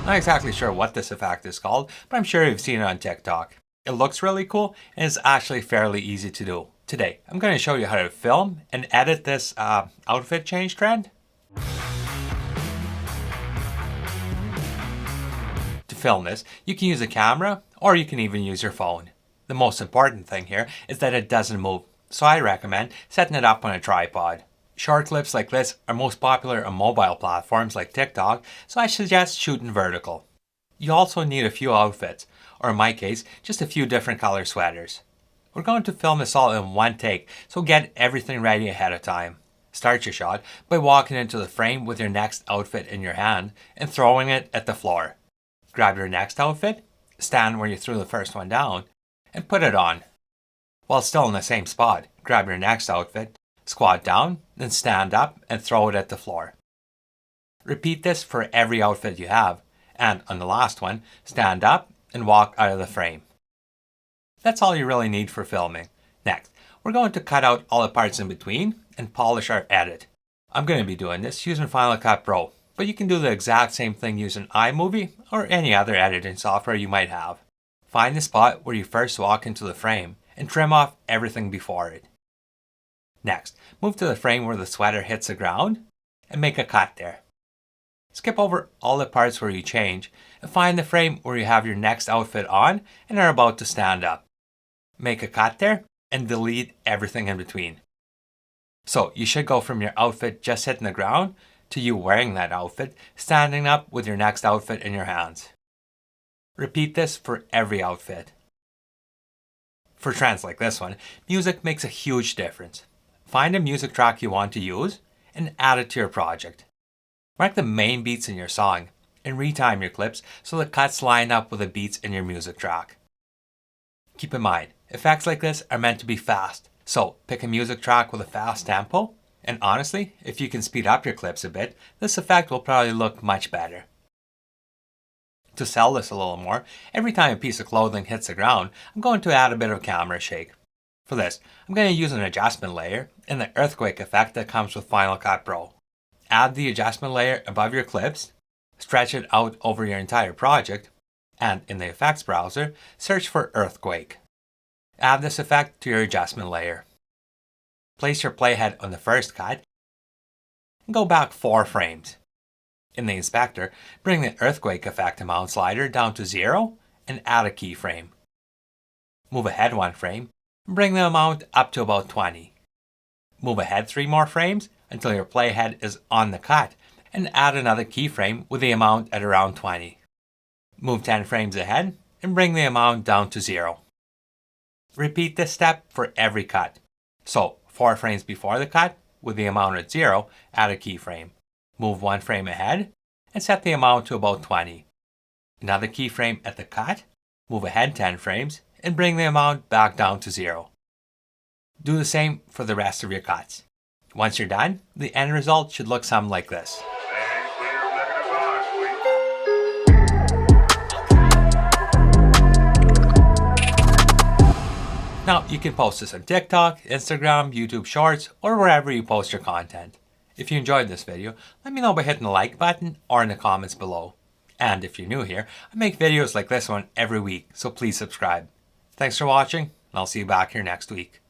Not exactly sure what this effect is called, but I'm sure you've seen it on TikTok. It looks really cool and it's actually fairly easy to do. Today, I'm going to show you how to film and edit this outfit change trend. To film this, you can use a camera or you can even use your phone. The most important thing here is that it doesn't move, so I recommend setting it up on a tripod. Short clips like this are most popular on mobile platforms like TikTok, so I suggest shooting vertical. You also need a few outfits, or in my case, just a few different color sweaters. We're going to film this all in one take, so get everything ready ahead of time. Start your shot by walking into the frame with your next outfit in your hand and throwing it at the floor. Grab your next outfit, stand where you threw the first one down, and put it on. While still in the same spot, grab your next outfit, squat down, then stand up and throw it at the floor. Repeat this for every outfit you have, and on the last one, stand up and walk out of the frame. That's all you really need for filming. Next, we're going to cut out all the parts in between and polish our edit. I'm going to be doing this using Final Cut Pro, but you can do the exact same thing using iMovie or any other editing software you might have. Find the spot where you first walk into the frame and trim off everything before it. Next, move to the frame where the sweater hits the ground and make a cut there. Skip over all the parts where you change and find the frame where you have your next outfit on and are about to stand up. Make a cut there and delete everything in between. So you should go from your outfit just hitting the ground to you wearing that outfit, standing up with your next outfit in your hands. Repeat this for every outfit. For trends like this one, music makes a huge difference. Find a music track you want to use and add it to your project. Mark the main beats in your song and retime your clips so the cuts line up with the beats in your music track. Keep in mind, effects like this are meant to be fast, so pick a music track with a fast tempo, and honestly, if you can speed up your clips a bit, this effect will probably look much better. To sell this a little more, every time a piece of clothing hits the ground, I'm going to add a bit of camera shake. For this, I'm going to use an adjustment layer and the earthquake effect that comes with Final Cut Pro. Add the adjustment layer above your clips, stretch it out over your entire project, and in the effects browser, search for earthquake. Add this effect to your adjustment layer. Place your playhead on the first cut and go back 4 frames. In the inspector, bring the earthquake effect amount slider down to 0 and add a keyframe. Move ahead 1 frame and bring the amount up to about 20. Move ahead 3 more frames until your playhead is on the cut and add another keyframe with the amount at around 20. Move 10 frames ahead and bring the amount down to 0. Repeat this step for every cut. So 4 frames before the cut, with the amount at 0, add a keyframe. Move 1 frame ahead and set the amount to about 20. Another keyframe at the cut, move ahead 10 frames and bring the amount back down to 0. Do the same for the rest of your cuts. Once you're done, the end result should look something like this. Now, you can post this on TikTok, Instagram, YouTube Shorts, or wherever you post your content. If you enjoyed this video, let me know by hitting the like button or in the comments below. And if you're new here, I make videos like this one every week, so please subscribe. Thanks for watching, and I'll see you back here next week.